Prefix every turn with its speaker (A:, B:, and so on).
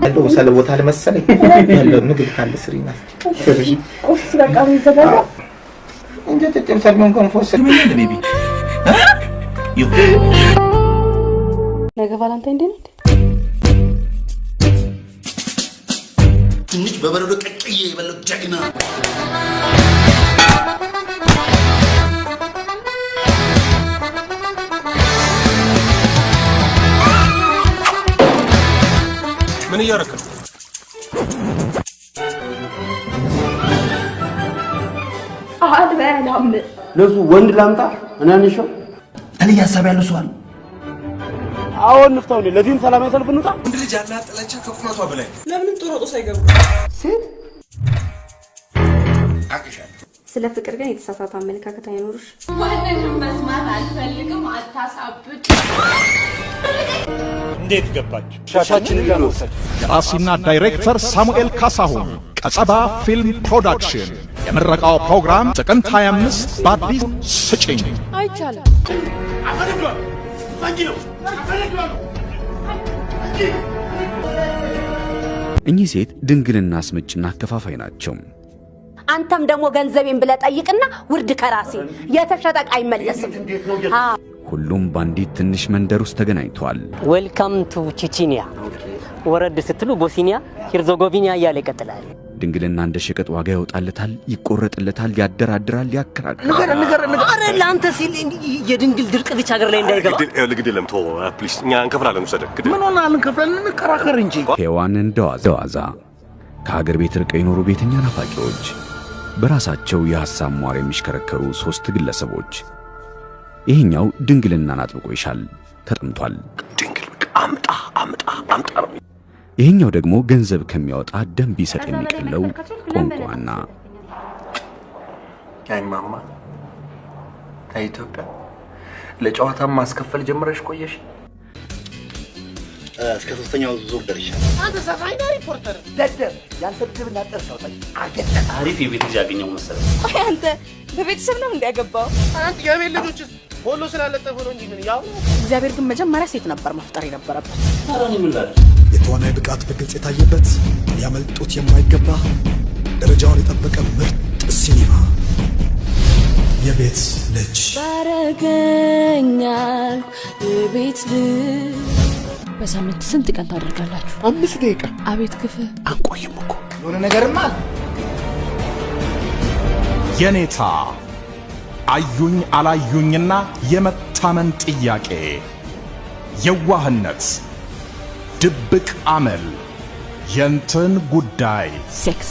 A: እንደው ሰለቦታ ለመሰለኝ ያለው ምግብ ካለ ስሪና
B: ቁርስ በቃ ይዘጋል
A: እንዴ ተጨምሰልመን ኮንፎስ ምን ቤቢ
B: ነገ ቫላንታይን ዴይ ነው
C: ትንሽ በበረዶ ቀቅዬ የበለው ጀግና
D: ምን እያረክ ነው?
B: አልበላም
E: ለሱ ወንድ ላምጣ እናንሽው
C: እኔ ያሳብ ያለው ሰው አለ
E: አሁን ንፍታው ነው ለዚህም ሰላም ያሰልፍ እንውጣ
D: እንዴ ልጅ አላጠለቻ ከቁመቷ በላይ
F: ለምን ጥሩጡ ሳይገቡ
E: ሴት
C: አቅሻለሁ
B: ስለ ፍቅር ግን የተሳሳተ አመለካከት አይኖርሽ
F: ማንንም መስማት አልፈልግም አታሳብድ
D: እንዴት ገባች
E: ሻሻችንን ለመውሰድ
G: ደራሲና ዳይሬክተር ሳሙኤል ካሳሁን ቀጸባ ፊልም ፕሮዳክሽን የምረቃው ፕሮግራም ጥቅምት 25 በአዲስ ስጭኝ
F: አይቻልም
C: አፈለግሏል አንጂው አፈለግሏል
H: እኚህ ሴት ድንግልና አስመጭና አከፋፋይ ናቸው
I: አንተም ደግሞ ገንዘቤን ብለ ጠይቅና ውርድ ከራሴ የተሸጠቅ አይመለስም
H: ሁሉም ባንዲት ትንሽ መንደር ውስጥ ተገናኝቷል
J: ዌልካም ቱ ቺቺኒያ ወረድ ስትሉ ቦስኒያ ሄርዞጎቪና ያለ ይቀጥላል
H: ድንግልና እንደ ሸቀጥ ዋጋ ያወጣለታል ይቆረጥለታል ያደራድራል ያከራክራል
J: ነገር አረ ላንተ ሲል የድንግል ድርቅ ብቻ ሀገር ላይ እንዳይገባ
D: ግድ የለም ቶ ፕሊስ እኛ እንከፍላለን ወሰደ
E: ምን ሆነ እንከፍላለን እንከራከር እንጂ
H: ሔዋን እንደዋዛ ከሀገር ቤት ርቀው የኖሩ ቤተኛ ናፋቂዎች በራሳቸው የሐሳብ ሟር የሚሽከረከሩ ሶስት ግለሰቦች ይሄኛው ድንግልናን አጥብቆ ይሻል ተጠምቷል
D: ድንግል አምጣ
H: ይሄኛው ደግሞ ገንዘብ ከሚያወጣ ደም ቢሰጥ የሚቀለው ቆንቋና
C: ያይማማ ኢትዮጵያ ለጨዋታ ማስከፈል ጀምረሽ ቆየሽ እስከ ሶስተኛው ዙር ደርሻለሁ
E: አንተ ሰፋይና ሪፖርተር ደደብ ያንተ ድብና ጠርሰው አገኘ
C: አሪፍ የቤት ልጅ ያገኘው መሰለኝ
F: አንተ በቤተሰብ ነው እንዲያገባው
E: አንተ የቤት ልጆች ሆሎ ስላለጠፈ ነው እንጂ ምን ያው
F: እግዚአብሔር ግን መጀመሪያ ሴት ነበር መፍጠር የነበረበት
C: ታራኒ ምን ላል
K: የተዋናይ ብቃት በግልጽ የታየበት ሊያመልጡት የማይገባ ደረጃውን የጠበቀ ምርጥ ሲኒማ የቤት ልጅ
F: ባረገኛል የቤት ልጅ በሳምንት ስንት ቀን ታደርጋላችሁ
E: 5 ደቂቃ
F: አቤት ክፍ
E: አንቆይም እኮ የሆነ ነገርማ
G: የኔታ አዩኝ አላዩኝና የመታመን ጥያቄ የዋህነት ድብቅ አመል የንትን ጉዳይ
F: ሴክስ